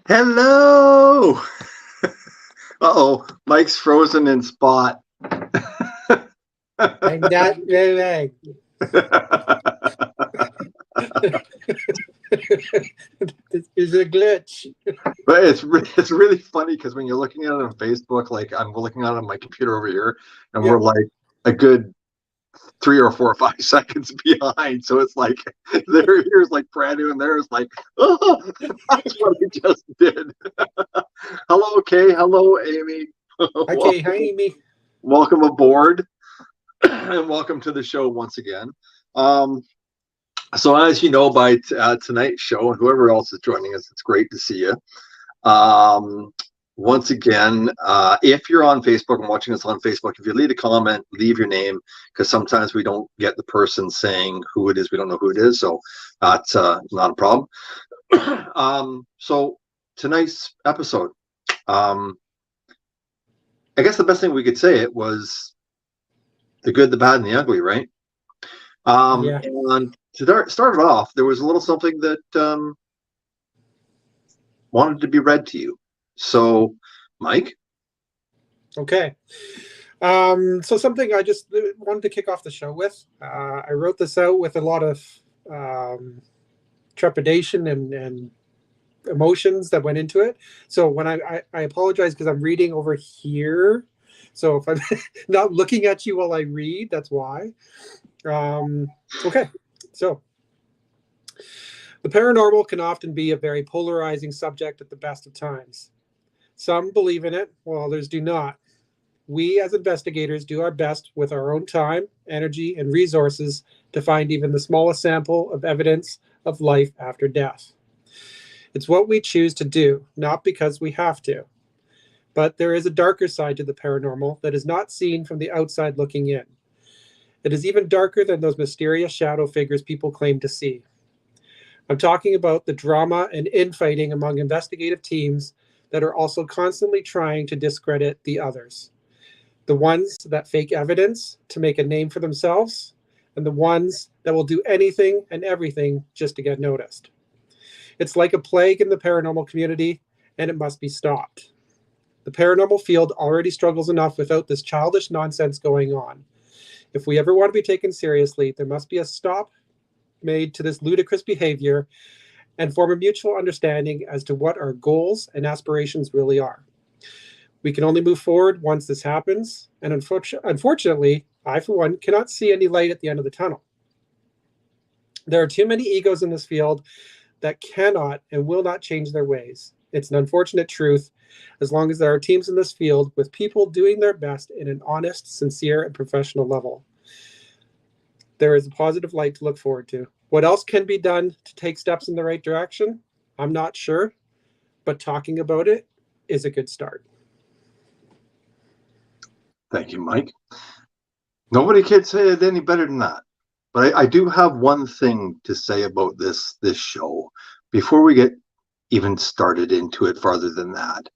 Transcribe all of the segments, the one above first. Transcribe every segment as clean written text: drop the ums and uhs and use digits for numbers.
Hello. Uh-oh, Mike's frozen in spot. I'm not very. This is a glitch. But it's really funny because when you're looking at it on Facebook, like I'm looking at it on my computer over here, and Yeah. we're like a good 3 or 4 or 5 seconds behind. So it's like here's like brand new, and there's like, oh, that's what we just did. Hello, Kay. Hello, Amy. Okay, welcome, hi, Amy. welcome aboard, and welcome to the show once again. Um, So as you know by tonight's show, and whoever else is joining us, it's great to see you. Um, Once again, if you're on Facebook and watching us on Facebook, if you leave a comment, leave your name, because sometimes we don't get the person saying who it is. We don't know who it is, so that's not a problem. So tonight's episode, um, I guess the best thing we could say it was the good, the bad, and the ugly, right? Yeah. And to start it off, there was a little something that wanted to be read to you. So, Mike? Okay. So something I just wanted to kick off the show with. I wrote this out with a lot of um, trepidation and emotions that went into it. So when I apologize because I'm reading over here. So if I'm not looking at you while I read, that's why. Okay. So the paranormal can often be a very polarizing subject at the best of times. Some believe in it, while others do not. We, as investigators, do our best with our own time, energy, and resources to find even the smallest sample of evidence of life after death. It's what we choose to do, not because we have to. But there is a darker side to the paranormal that is not seen from the outside looking in. It is even darker than those mysterious shadow figures people claim to see. I'm talking about the drama and infighting among investigative teams that are also constantly trying to discredit the others. The ones that fake evidence to make a name for themselves, and the ones that will do anything and everything just to get noticed. It's like a plague in the paranormal community, and it must be stopped. The paranormal field already struggles enough without this childish nonsense going on. If we ever want to be taken seriously, there must be a stop made to this ludicrous behavior and form a mutual understanding as to what our goals and aspirations really are. We can only move forward once this happens, and unfortunately, I, for one, cannot see any light at the end of the tunnel. There are too many egos in this field that cannot and will not change their ways. It's an unfortunate truth, as long as there are teams in this field with people doing their best in an honest, sincere, and professional level. There is a positive light to look forward to. What else can be done to take steps in the right direction? I'm not sure, but talking about it is a good start. Thank you, Mike. Nobody can say it any better than that. But I do have one thing to say about this show before we get even started into it farther than that.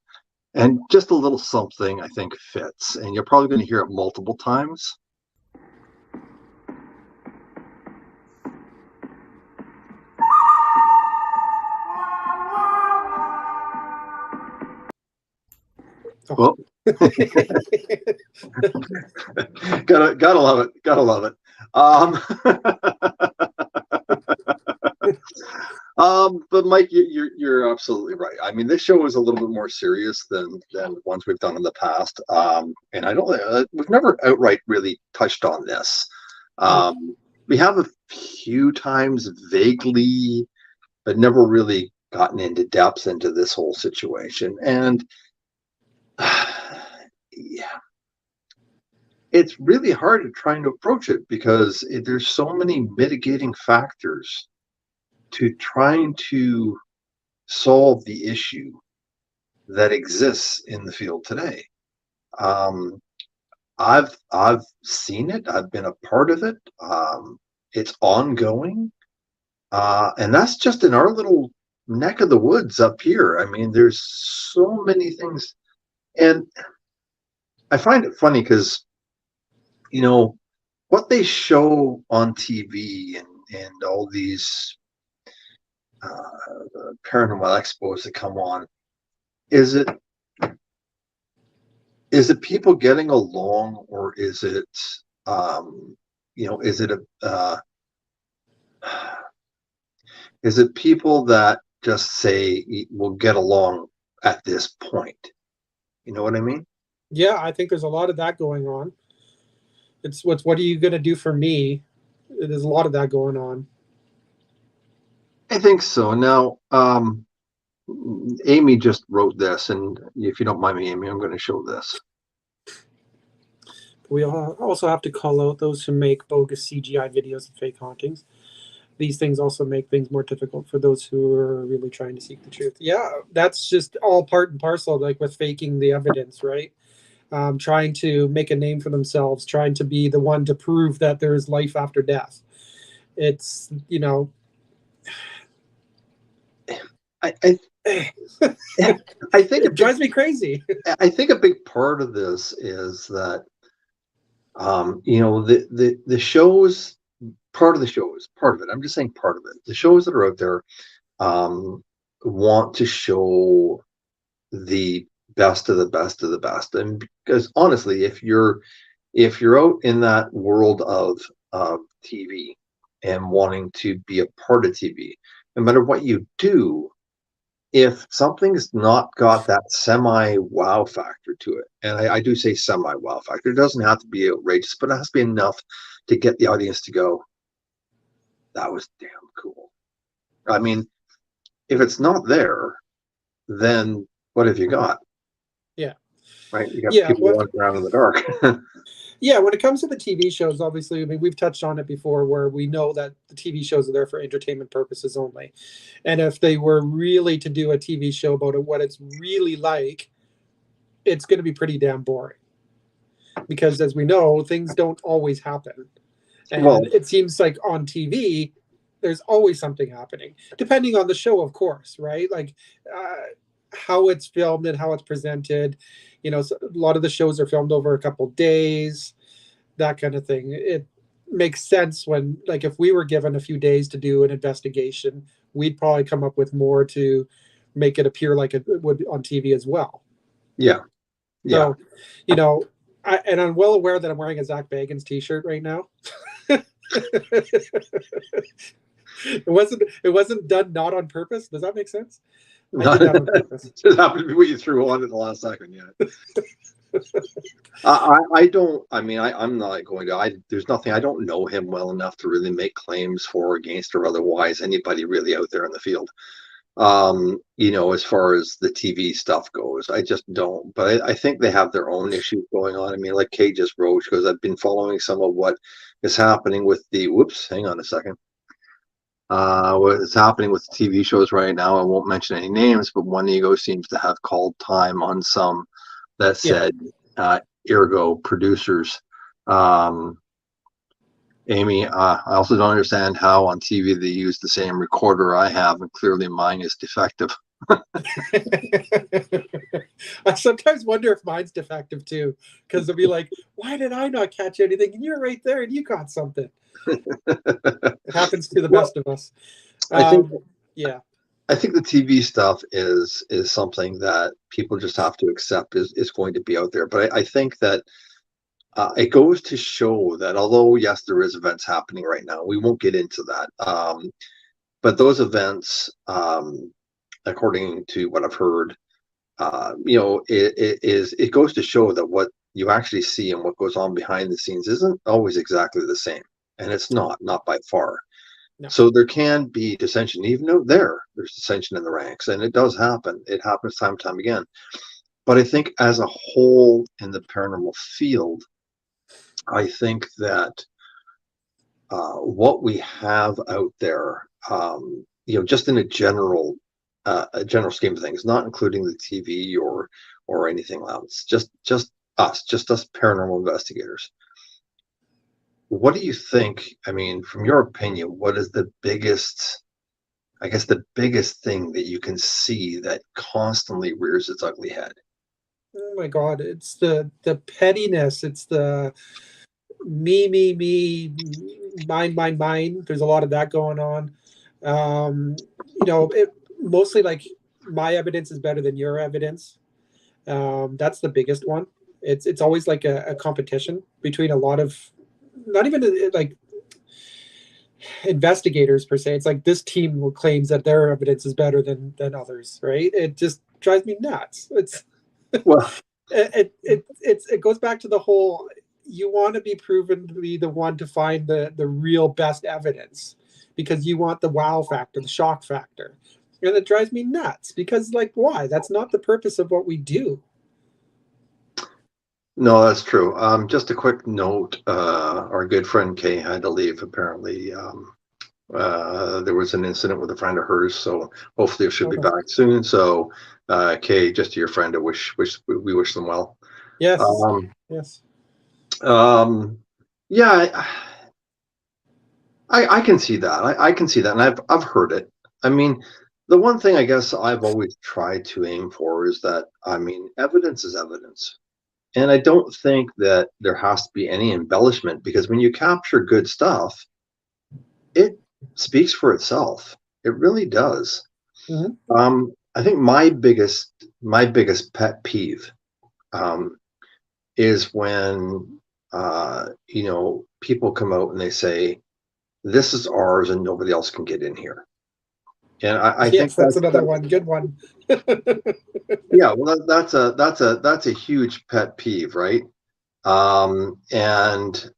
And just a little something I think fits. And you're probably going to hear it multiple times. Oh. Well, gotta love it. Gotta love it. But Mike, you're absolutely right. I mean, this show is a little bit more serious than ones we've done in the past. And I don't we've never outright really touched on this. We have a few times vaguely, but never really gotten into depth into this whole situation. And yeah, it's really hard to try and approach it because there's so many mitigating factors to trying to solve the issue that exists in the field today. Um, I've seen it. I've been a part of it. It's ongoing, and that's just in our little neck of the woods up here. I mean, there's so many things, and I find it funny because what they show on TV and all these paranormal expos that come on. is it is it people getting along, or is it is it a is it people that just say we'll get along at this point? You know what I mean? Yeah, I think there's a lot of that going on. It's what are you going to do for me? There's a lot of that going on. I think so. Now, Amy just wrote this, and if you don't mind me, Amy, I'm going to show this. We also have to call out those who make bogus CGI videos and fake hauntings. These things also make things more difficult for those who are really trying to seek the truth. Yeah, that's just all part and parcel, like with faking the evidence, right? Trying to make a name for themselves, trying to be the one to prove that there is life after death. It's, I I, I think a it big drives me crazy. I think a big part of this is that the shows, part of the shows, part of it. I'm just saying part of it. The shows that are out there um, want to show the best of the best of the best, and because honestly, if you're out in that world of TV and wanting to be a part of TV, no matter what you do, if something's not got that semi wow factor to it, and I do say semi wow factor, it doesn't have to be outrageous, but it has to be enough to get the audience to go, that was damn cool. I mean, if it's not there, then what have you got? Yeah. Right? You got Yeah. people walking around in the dark. Yeah, when it comes to the TV shows, obviously, I mean, we've touched on it before where we know that the TV shows are there for entertainment purposes only. And if they were really to do a TV show about it, what it's really like, it's going to be pretty damn boring. Because as we know, things don't always happen. And Well, it seems like on TV, there's always something happening, depending on the show, of course, right? Like how it's filmed and how it's presented. So a lot of the shows are filmed over a couple days, that kind of thing. It makes sense when, like, if we were given a few days to do an investigation, we'd probably come up with more to make it appear like it would on TV as well. yeah, yeah. So, you know, I'm well aware that I'm wearing a Zach Bagans t-shirt right now. It wasn't done not on purpose. Does that make sense? I did that on purpose. Just happened to be what you threw on at the last second. Yeah. I don't. I mean, I'm not going to. There's nothing. I don't know him well enough to really make claims for, against, or otherwise anybody really out there in the field. As far as the TV stuff goes, I just don't. But I think they have their own issues going on. I mean, like Kay just wrote, because I've been following some of what is happening with the. Whoops, hang on a second. What is happening with the TV shows right now? I won't mention any names, but One Ego seems to have called time on some that Yeah. said, ergo producers. Um, Amy, I also don't understand how on TV they use the same recorder I have, and clearly mine is defective. I sometimes wonder if mine's defective too, because they'll be like, "Why did I not catch anything? And you're right there, and you caught something." It happens to the Well, best of us. I think Yeah, I think the TV stuff is something that people just have to accept is going to be out there. But I think that it goes to show that although yes, there is events happening right now, we won't get into that. But those events, according to what I've heard, it goes to show that what you actually see and what goes on behind the scenes isn't always exactly the same, and it's not by far. no, So there can be dissension, even out there. There's dissension in the ranks, and it does happen. It happens time and time again. But I think as a whole in the paranormal field, I think that what we have out there, just in a general scheme of things, not including the TV or anything else, just us paranormal investigators. What do you think? I mean, from your opinion, what is the biggest, I guess, the biggest thing that you can see that constantly rears its ugly head? oh my God, it's the pettiness. It's the me, mine. There's a lot of that going on. It mostly like my evidence is better than your evidence. That's the biggest one. It's always like a competition between a lot of, not even like investigators per se. It's like this team claims that their evidence is better than others, right? It just drives me nuts. Well, It goes back to the whole, you want to be proven to be the one to find the real best evidence because you want the wow factor, the shock factor. And it drives me nuts because, like, why? That's not the purpose of what we do. no, that's true. Just a quick note. Our good friend Kay had to leave. Apparently, there was an incident with a friend of hers, so hopefully she'll Oh, be no. back soon. So, Kay, just to your friend, we wish them well. Yes. Um, Yes. um, yeah, I can see that. I can see that, and I've heard it. I mean, the one thing I guess I've always tried to aim for is that, I mean, evidence is evidence. And I don't think that there has to be any embellishment, because when you capture good stuff, it speaks for itself. It really does. Mm-hmm. I think my biggest pet peeve um, is when people come out and they say, "This is ours and nobody else can get in here." And I think Yes, that's another one. Good one. yeah, well, that's a huge pet peeve, right? And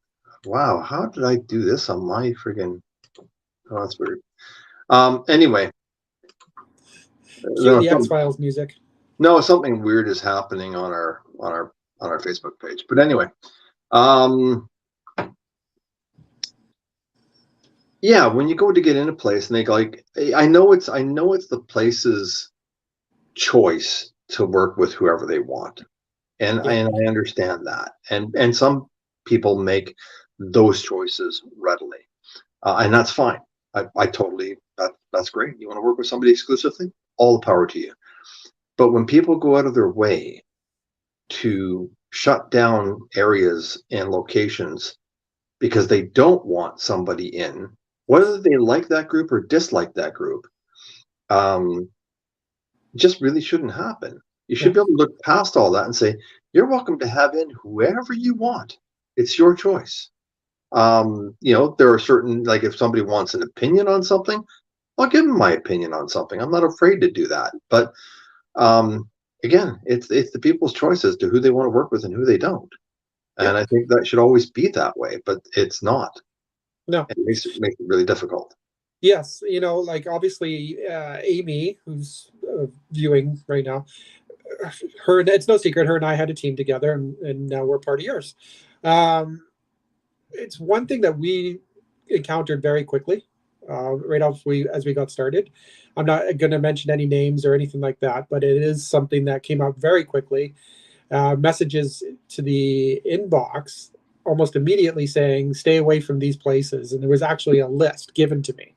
wow, how did I do this on my friggin'? Oh, that's weird. Anyway, Cue no, the X Files music. no, something weird is happening on our Facebook page. But anyway, um, yeah, when you go to get in a place and they go like, I know it's the place's choice to work with whoever they want, and Yeah. I understand that, and some people make those choices readily, and that's fine. I totally that's great. You want to work with somebody exclusively? All the power to you. But when people go out of their way to shut down areas and locations because they don't want somebody in, whether they like that group or dislike that group, um, just really shouldn't happen. You should Yeah. be able to look past all that and say, you're welcome to have in whoever you want. It's your choice. There are certain, like if somebody wants an opinion on something, I'll give them my opinion on something. I'm not afraid to do that. But um, again, it's the people's choice as to who they want to work with and who they don't. Yeah. And I think that should always be that way, but it's not. No. It makes it really difficult. Yes. Like obviously, Amy, who's viewing right now, it's no secret, her and I had a team together, and now we're part of yours. Um, it's one thing that we encountered very quickly, right off as we got started. I'm not going to mention any names or anything like that, but it is something that came out very quickly. Messages to the inbox almost immediately saying, "Stay away from these places," and there was actually a list given to me,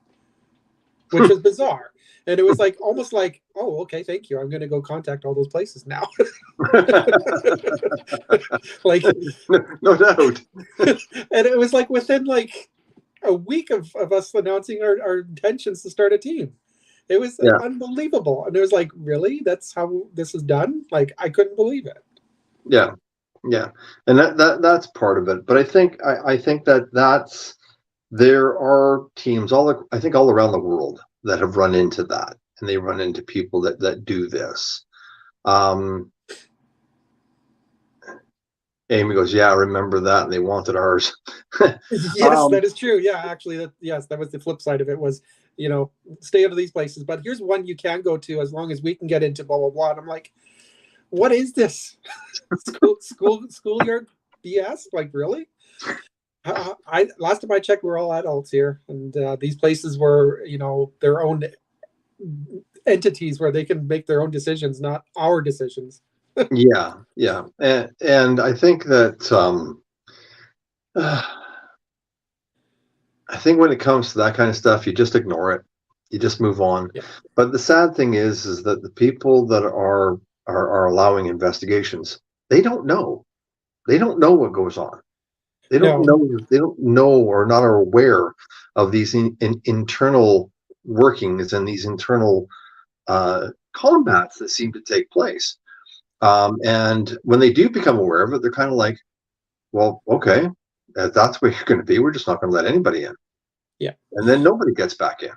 which was bizarre. And it was like almost like, oh, okay, thank you. I'm going to go contact all those places now. Like, No doubt. and it was like within like a week of us announcing our intentions to start a team. It was Yeah, unbelievable. And it was like, really? That's how this is done? Like, I couldn't believe it. yeah, yeah, and that's part of it. But I think that's there are teams I think all around the world that have run into that, and they run into people that do this. Um, Amy goes, "Yeah, I remember that," and they wanted ours. Yes, um, that is true. Yeah, actually, yes, that was the flip side of it was, stay out of these places. But here's one you can go to as long as we can get into blah blah blah. And I'm like, what is this? Schoolyard BS? Like, really? I last time I checked, we're all adults here, and these places were, their own entities where they can make their own decisions, not our decisions. yeah, yeah, and I think that I think when it comes to that kind of stuff, you just ignore it. You just move on. Yeah. But the sad thing is that the people that are allowing investigations, they don't know. They don't know what goes on. They don't No. know. They don't know or not are aware of these internal workings and these internal combats that seem to take place. And when they do become aware of it, they're kind of like, well, okay, if that's where you're going to be, we're just not going to let anybody in. Yeah. And then nobody gets back in.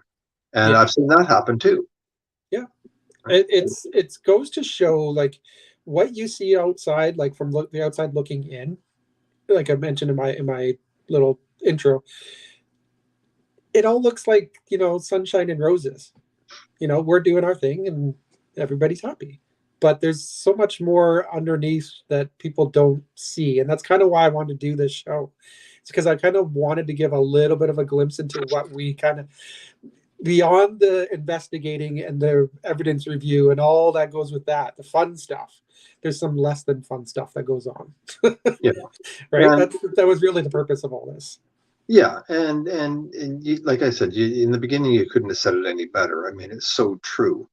And Yeah. I've seen that happen too. Yeah. It goes to show like what you see outside, like from the outside looking in, like I mentioned in my little intro, it all looks like, sunshine and roses. We're doing our thing and everybody's happy. But there's so much more underneath that people don't see. And that's kind of why I wanted to do this show. It's because I kind of wanted to give a little bit of a glimpse into what we kind of, beyond the investigating and the evidence review and all that goes with that, the fun stuff. There's some less than fun stuff that goes on. Yeah. Right? And That was really the purpose of all this. yeah, and you, like I said, in the beginning, you couldn't have said it any better. I mean, it's so true.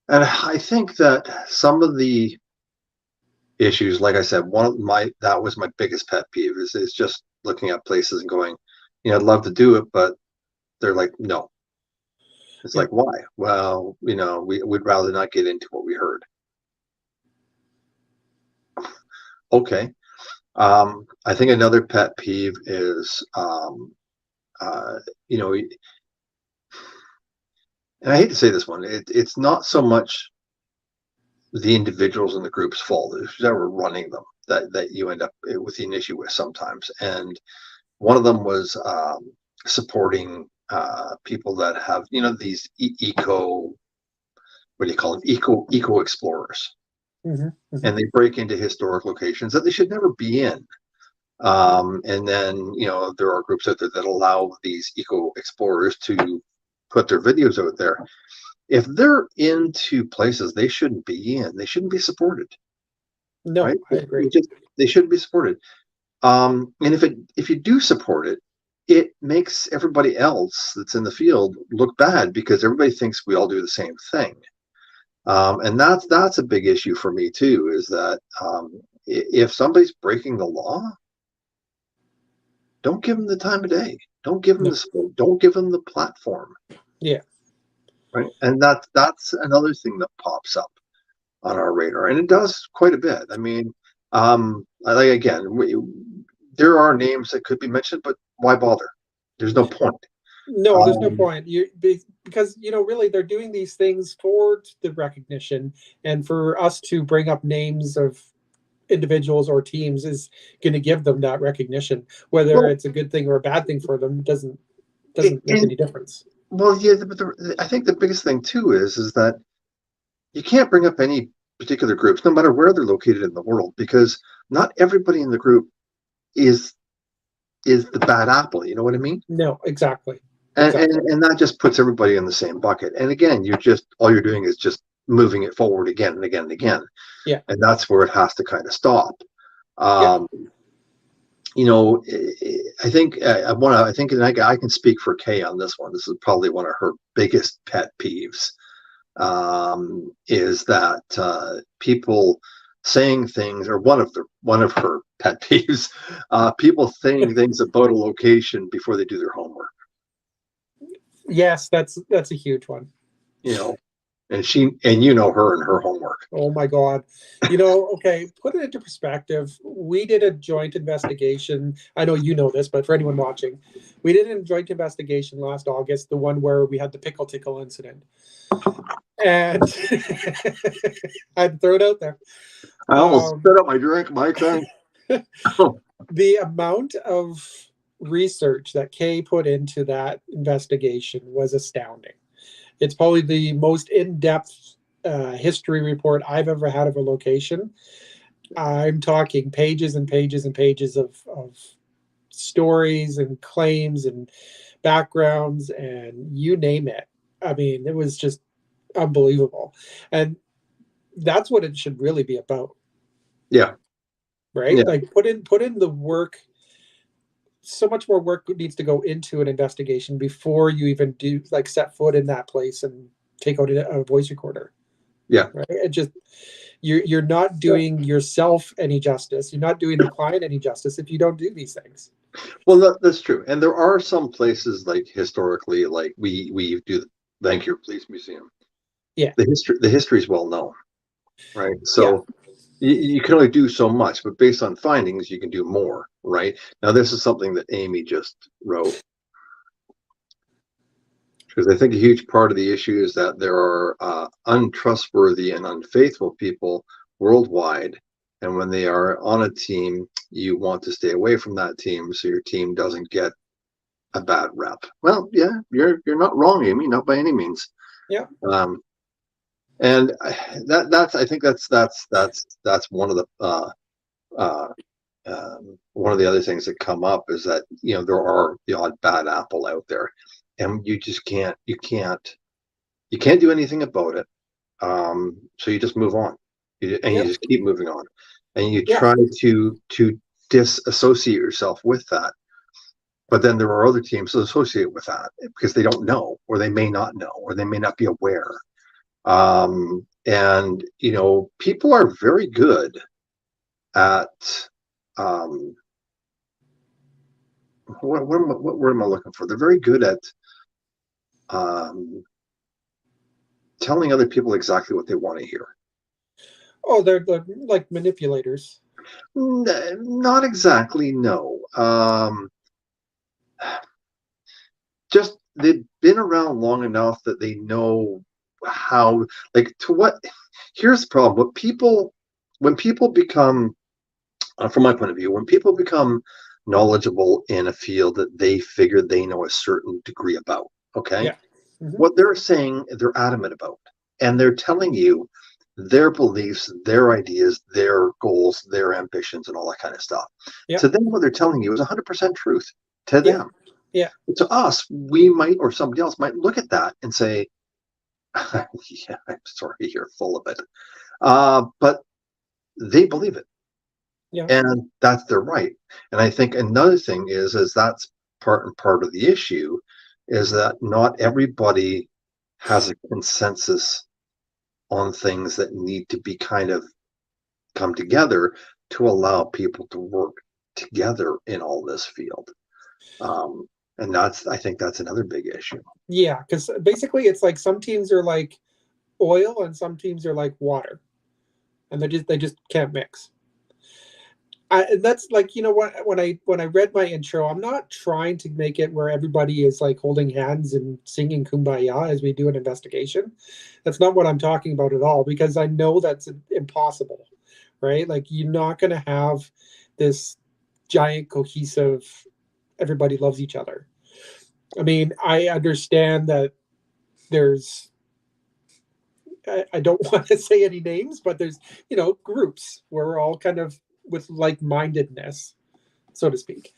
And I think that some of the issues, like I said, that was my biggest pet peeve is just looking at places and going, I'd love to do it, but they're like, no. It's Yeah. like, why? Well, we'd rather not get into what we heard. Okay. I think another pet peeve is, you know, and I hate to say this one, it's not so much the individuals in the group's fault, it's whoever running them that you end up with an issue with sometimes. And one of them was supporting people that have, these eco, what do you call them, eco explorers, Mm-hmm. Mm-hmm. and they break into historic locations that they should never be in. And then, there are groups out there that allow these eco explorers to put their videos out there. If they're into places they shouldn't be in, they shouldn't be supported, No, right? I agree. They shouldn't be supported. And if you do support it, it makes everybody else that's in the field look bad because everybody thinks we all do the same thing. And that's a big issue for me too, is that if somebody's breaking the law, don't give them the time of day. Don't give them No. the support. Don't give them the platform. Yeah. Right. And that's another thing that pops up on our radar, and it does quite a bit. I mean, like again, there are names that could be mentioned, but why bother? There's no point. No, there's no point. Because really they're doing these things for the recognition, and for us to bring up names of individuals or teams is going to give them that recognition. Whether Well, it's a good thing or a bad thing for them doesn't make and any difference. well, yeah, but I think the biggest thing too is that you can't bring up any particular groups, no matter where they're located in the world, because not everybody in the group is the bad apple. You know what I mean? No, exactly. And, Exactly. and and that just puts everybody in the same bucket. And again, all you're doing is just moving it forward again and again and again. Yeah. And that's where it has to kind of stop. Yeah. Um, I think I think I can speak for Kay on this one. This is probably one of her biggest pet peeves. Is that people saying things, or one of her pet peeves, people saying things about a location before they do their homework. Yes, that's a huge one. And her and her homework. Oh my God. Okay, put it into perspective. We did a joint investigation. I know you know this, but for anyone watching, we did a joint investigation last August, the one where we had the pickle tickle incident. And I'd throw it out there. I almost spit up my drink, Mike. The amount of research that Kay put into that investigation was astounding. It's probably the most in-depth history report I've ever had of a location. I'm talking pages and pages and pages of stories and claims and backgrounds and you name it. I mean, it was just unbelievable. And that's what it should really be about. Yeah. Right? Yeah. Like put in the work. So much more work needs to go into an investigation before you even do like set foot in that place and take out a voice recorder. Yeah. Right. It just you're not doing yourself any justice. You're not doing the client any justice if you don't do these things. Well, that's true. And there are some places, like historically, like we do the Vancouver Police Museum. Yeah. The history is well known, right? Yeah. So you can only do so much, but based on findings, you can do more, right? Now, this is something that Amy just wrote, because I think a huge part of the issue is that there are untrustworthy and unfaithful people worldwide. And when they are on a team, you want to stay away from that team so your team doesn't get a bad rep. Well, yeah, you're not wrong, Amy, not by any means. Yeah. Um, and that's I think that's one of the uh, one of the other things that come up is that there are the odd bad apple out there, and you just can't do anything about it. So you just move on, and you Yep. just keep moving on, and you Yeah. try to disassociate yourself with that. But then there are other teams that associate with that because they don't know, or they may not know, or they may not be aware. And people are very good at um, what word am I looking for? They're very good at um, telling other people exactly what they want to hear. Oh, they're like manipulators. Not exactly, no. Just they've been around long enough that they know how, like, to what. Here's the problem: when people become, from my point of view, when people become knowledgeable in a field that they figure they know a certain degree about, okay, Yeah. Hmm. what they're saying, they're adamant about, and they're telling you their beliefs, their ideas, their goals, their ambitions, and all that kind of stuff. Yeah. To them, what they're telling you is 100% truth to Yeah. them. Yeah. To us, we might, or somebody else might look at that and say, yeah, I'm sorry, you're full of it. But they believe it, Yeah. and that's their right. And I think another thing is that's part of the issue is that not everybody has a consensus on things that need to be kind of come together to allow people to work together in all this field. Um, and I think that's another big issue. Yeah. Because basically, it's like some teams are like oil, and some teams are like water, and they just can't mix. That's like, what, when I read my intro, I'm not trying to make it where everybody is like holding hands and singing kumbaya as we do an investigation. That's not what I'm talking about at all, because I know that's impossible, right? Like, you're not going to have this giant cohesive, everybody loves each other. I mean, I understand that there's, I don't want to say any names, but there's, groups where we're all kind of with like-mindedness, so to speak.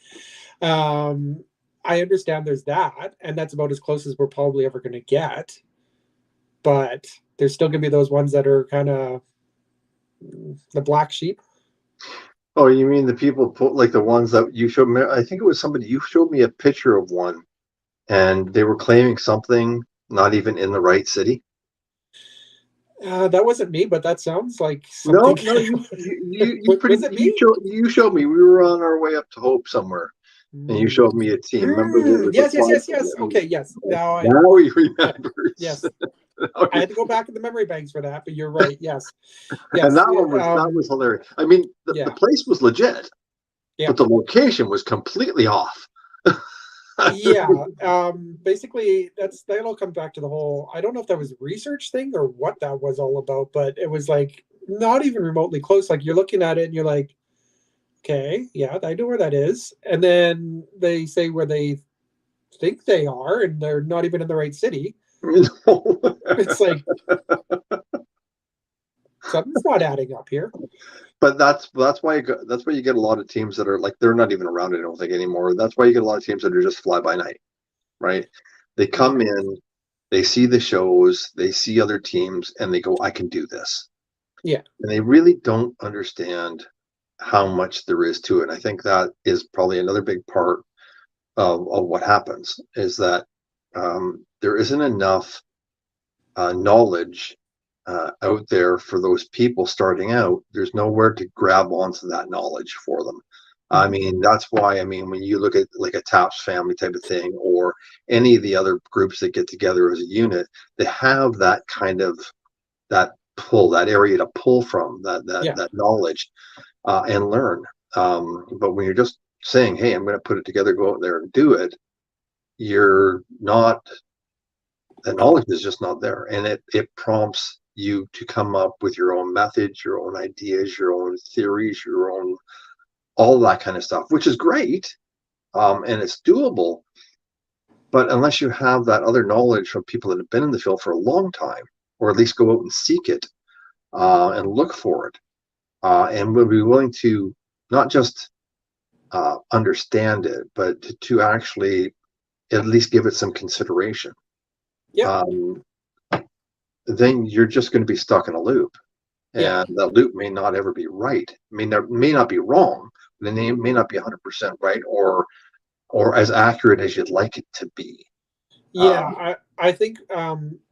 Um, I understand there's that, and that's about as close as we're probably ever going to get. But there's still going to be those ones that are kind of the black sheep. Oh, you mean the people like the ones that you showed me? I think it was somebody you showed me a picture of one, and they were claiming something not even in the right city. That wasn't me, but that sounds like No, something. no, Was it me? you showed me. We were on our way up to Hope somewhere, and you showed me a team. Remember, there was a Yes, yes, yes, yes. Okay, yes. now he remembers. Yes. I had to go back in the memory banks for that, but you're right. Yes, And yes. that was hilarious. I mean, the Yeah, place was legit, yeah. but the location was completely off. Yeah, basically that'll come back to the whole. I don't know if that was a research thing or what that was all about, but it was like not even remotely close. Like, you're looking at it and you're like, okay, yeah, I know where that is, and then they say where they think they are, and they're not even in the right city. It's like something's not adding up here. But that's why you get a lot of teams that are like they're not even around. I don't think anymore. That's why you get a lot of teams that are just fly by night, right? They come Yeah, in, they see the shows, they see other teams, and they go, "I can do this," yeah, and they really don't understand how much there is to it. And I think that is probably another big part of what happens is that there isn't enough knowledge out there for those people starting out. There's nowhere to grab onto that knowledge for them. I mean, that's why, I mean, when you look at like a TAPS family type of thing, or any of the other groups that get together as a unit, they have that kind of, that pull, that area to pull from, Yeah. that knowledge, and learn. But when you're just saying, hey, I'm going to put it together, go out there and do it, you're not, the knowledge is just not there. And it prompts you to come up with your own methods, your own ideas, your own theories, your own, all that kind of stuff, which is great. And it's doable. But unless you have that other knowledge from people that have been in the field for a long time, or at least go out and seek it, and look for it, and will be willing to not just understand it, but to actually at least give it some consideration, Yeah. um, then you're just going to be stuck in a loop. Yeah. And that loop may not ever be right. May not be wrong, but it may not be 100% right, or as accurate as you'd like it to be. Yeah, I think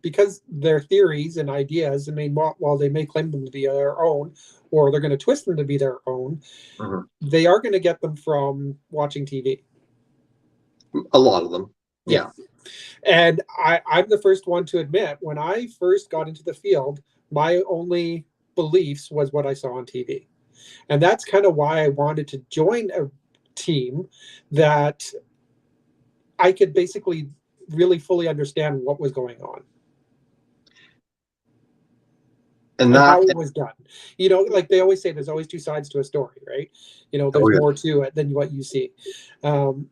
because they're theories and ideas, I mean, while they may claim them to be their own, or they're going to twist them to be their own, Mhm. they are going to get them from watching TV. A lot of them, Yeah. yeah. And I'm the first one to admit, when I first got into the field, my only beliefs was what I saw on TV. And that's kind of why I wanted to join a team that I could basically really fully understand what was going on And and that, how it was done. You know, like they always say, there's always two sides to a story, right? You know, oh there's yeah, more to it than what you see.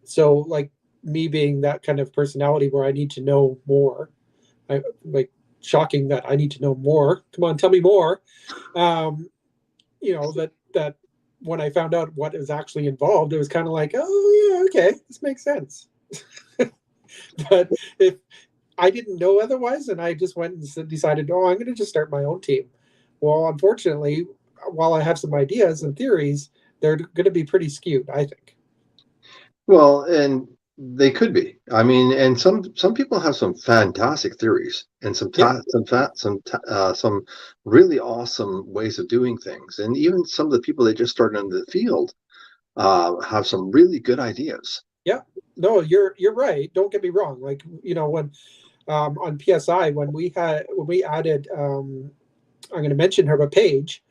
So, like me being that kind of personality where I need to know more, I like shocking that I need to know more. Come on, tell me more. Um, you know that when I found out what is actually involved, it was kind of like, oh yeah, okay, this makes sense. But if I didn't know otherwise, and I just went and decided, oh, I'm going to just start my own team. Well, unfortunately, while I have some ideas and theories, they're going to be pretty skewed, I think. well, and they could be. I mean, and some people have some fantastic theories and Yeah, some really awesome ways of doing things. And even some of the people that just started in the field have some really good ideas. yeah. No, you're right. Don't get me wrong. Like when on PSI when we added I'm going to mention her, but Paige,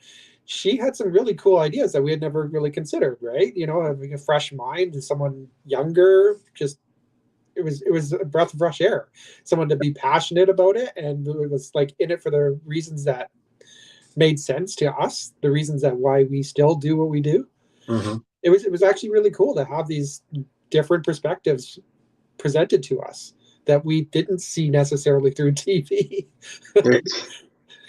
she had some really cool ideas that we had never really considered. Right? You know, having a fresh mind and someone younger, just it was a breath of fresh air. Someone to be passionate about it, and it was like in it for the reasons that made sense to us, the reasons that why we still do what we do. Hmm. It was actually really cool to have these different perspectives presented to us that we didn't see necessarily through TV. But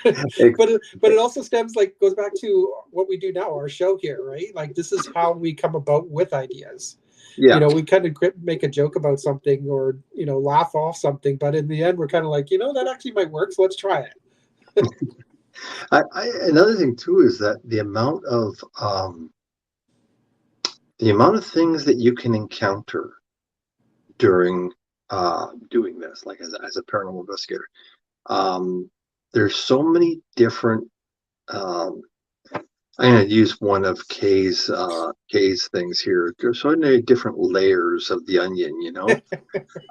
it also stems like goes back to what we do now, our show here, right? Like this is how we come about with ideas. Yeah, We kind of make a joke about something or laugh off something, but in the end we're kind of like, that actually might work, so let's try it. another thing too is that the amount of things that you can encounter during doing this, like as a paranormal investigator. There's so many different. Um, I'm going to use one of Kay's things here. There's so many different layers of the onion,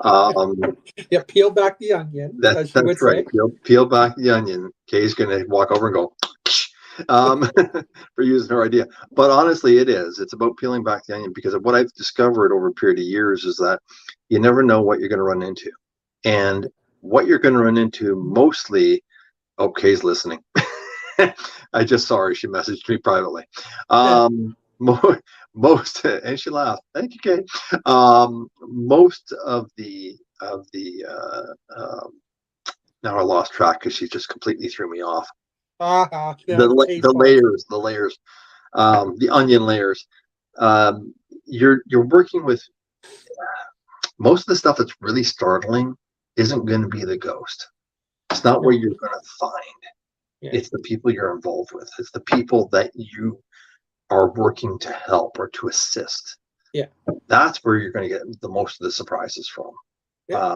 Um, Yeah, peel back the onion, as she would that's right. say. Peel back the onion. Kay's going to walk over and go, um, for using her idea. But honestly, it is. It's about peeling back the onion, because of what I've discovered over a period of years is that you never know what you're going to run into. And what you're going to run into mostly, Kay's listening. I just saw her. She messaged me privately. Yeah. Most, and she laughed. Thank you, Kay. Most now I lost track because she just completely threw me off. Yeah, case fault. The layers, the onion layers. Um, you're working with, most of the stuff that's really startling isn't going to be the ghost. It's not where No. you're going to find. Yeah. It's the people you're involved with. It's the people that you are working to help or to assist. Yeah. That's where you're going to get the most of the surprises from. Yeah.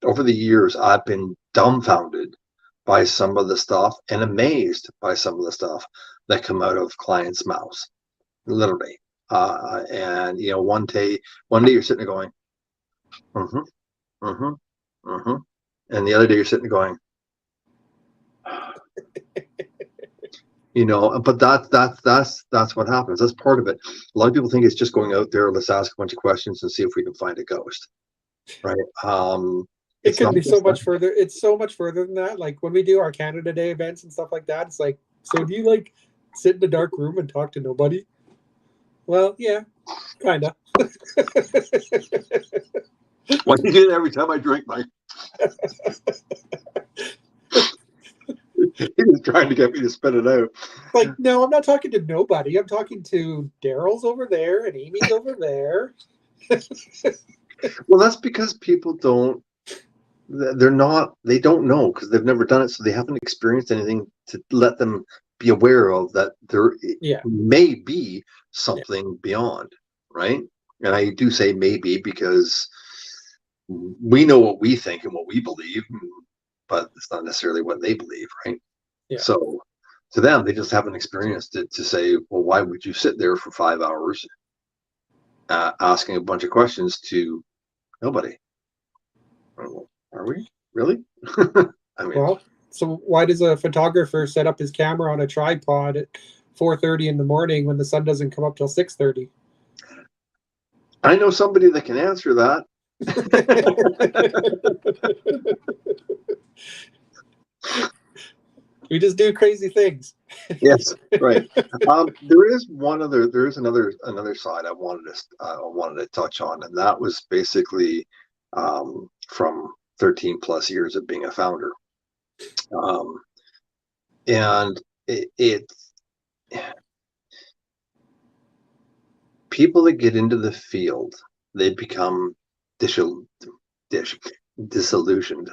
Over the years, I've been dumbfounded by some of the stuff and amazed by some of the stuff that come out of clients' mouths, literally. And one day you're sitting there going, mm-hmm, mm-hmm, mm-hmm, and the other day you're sitting there going, but that's what happens. That's part of it. A lot of people think it's just going out there, let's ask a bunch of questions and see if we can find a ghost, right? It It's could not be so just that. much further. It's so much further than that. Like when we do our Canada Day events and stuff like that, it's like, so do you like sit in a dark room and talk to nobody? Well, yeah, kind of. Why do you do that every time I drink, Mike? He's trying to get me to spit it out. Like, no, I'm not talking to nobody. I'm talking to Daryl's over there and Amy's over there. Well, that's because people they don't know because they've never done it, so they haven't experienced anything to let them be aware of that there Yeah. may be something beyond, right? And I do say maybe because we know what we think and what we believe, but it's not necessarily what they believe, right? Yeah. So to them, they just haven't experienced it to say, well, why would you sit there for 5 hours asking a bunch of questions to nobody? Are we really? I mean, Well, so why does a photographer set up his camera on a tripod at 4:30 in the morning when the sun doesn't come up till 6:30? I know somebody that can answer that. We just do crazy things. Yes, right. There is another side I wanted to touch on, and that was basically from 13 plus years of being a founder. Um, and it people that get into the field, they become disillusioned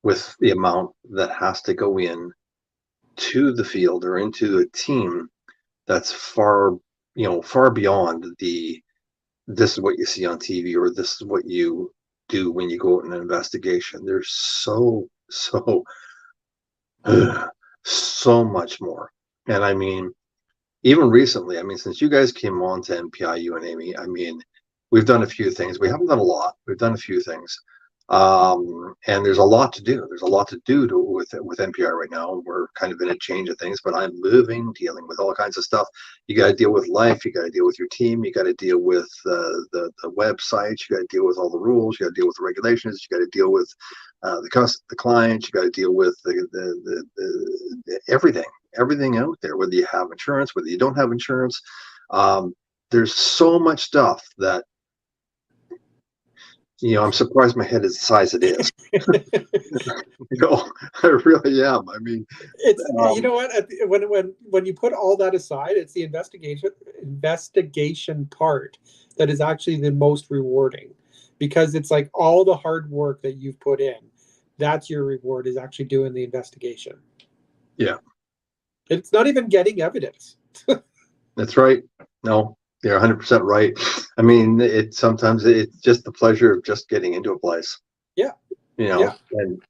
with the amount that has to go in to the field or into a team that's far beyond this is what you see on TV or this is what you do when you go out in an investigation. There's so much more. And I mean, even recently, I mean, since you guys came on to MPI, you and Amy, I mean, we've done a few things. We haven't done a lot. We've done a few things. And there's a lot to do. There's a lot to do with MPI right now. We're kind of in a change of things, but I'm moving, dealing with all kinds of stuff. You got to deal with life. You got to deal with your team. You got to deal with the websites. You got to deal with all the rules. You got to deal with the regulations. You got to deal with the clients. You got to deal with the everything out there. Whether you have insurance, whether you don't have insurance, there's so much stuff that I'm surprised my head is the size it is. I really am. I mean, It's you know what? When you put all that aside, it's the investigation part that is actually the most rewarding, because it's like all the hard work that you've put in. That's your reward, is actually doing the investigation. Yeah, it's not even getting evidence. That's right. No, you're 100% right. I mean, sometimes it's just the pleasure of just getting into a place. Yeah. And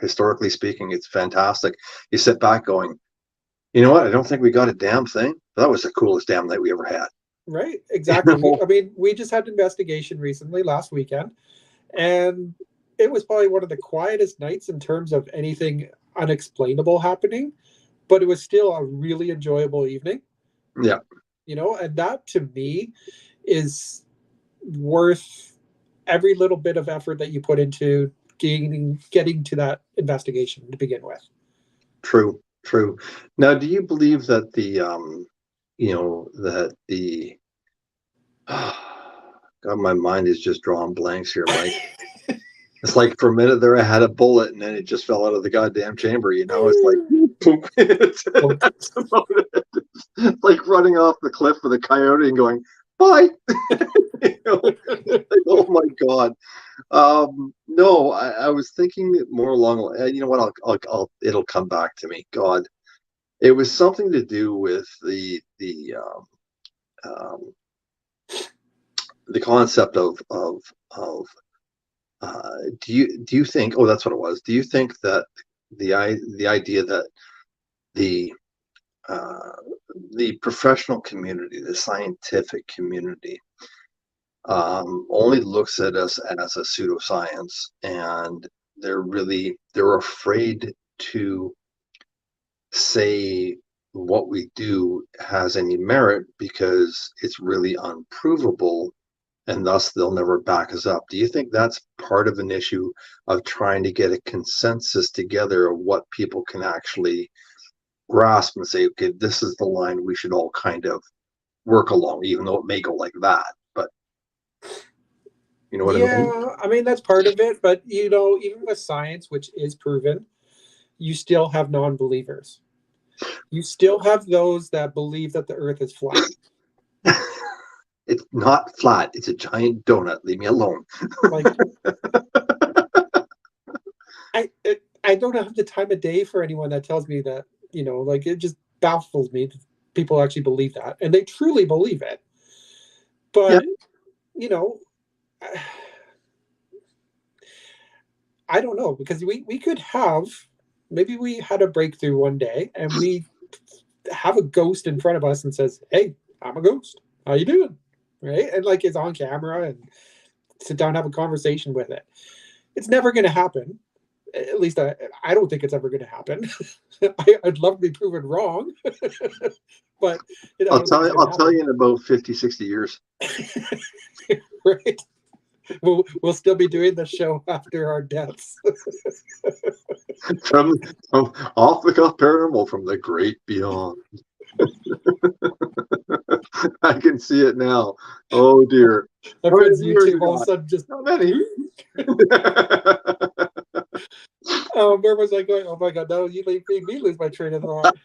historically speaking, it's fantastic. You sit back going, you know what? I don't think we got a damn thing. That was the coolest damn night we ever had. Right. Exactly. We just had an investigation recently last weekend, and it was probably one of the quietest nights in terms of anything unexplainable happening, but it was still a really enjoyable evening. Yeah. And that to me is worth every little bit of effort that you put into getting to that investigation to begin with. True. Now, do you believe that God, my mind is just drawing blanks here, Mike. It's like for a minute there I had a bullet and then it just fell out of the goddamn chamber, It's like it's like running off the cliff with a coyote and going, bye. Oh my God. No, I was thinking more along, you know what, it'll come back to me. God. It was something to do with the concept of do you think, oh, that's what it was. Do you think that the idea that the uh, the professional community, the scientific community, only looks at us as a pseudoscience, and they're afraid to say what we do has any merit because it's really unprovable, and thus they'll never back us up. Do you think that's part of an issue of trying to get a consensus together of what people can actually grasp and say, okay, this is the line we should all kind of work along, even though it may go like that, but you know what I mean? Yeah, I mean that's part of it, but even with science, which is proven, you still have non-believers. You still have those that believe that the Earth is flat. It's not flat. It's a giant donut. Leave me alone. Like I don't have the time of day for anyone that tells me that. Like it just baffles me that people actually believe that, and they truly believe it. Yeah. But you know, I don't know, because we could have, maybe we had a breakthrough one day and we have a ghost in front of us and says, "Hey, I'm a ghost. How you doing?" Right? And like it's on camera and sit down and have a conversation with it. It's never going to happen. At least I don't think it's ever going to happen. I'd love to be proven wrong, but I don't think it's going I'll to tell happen. you in about 50, 60 years. Right? We'll still be doing the show after our deaths. from, from off the cuff paranormal from the great beyond. I can see it now. Oh dear. My How many friend's viewers you YouTube all of a got? sudden just, How many? where was I going? Oh my God, now you made me lose my train of thought.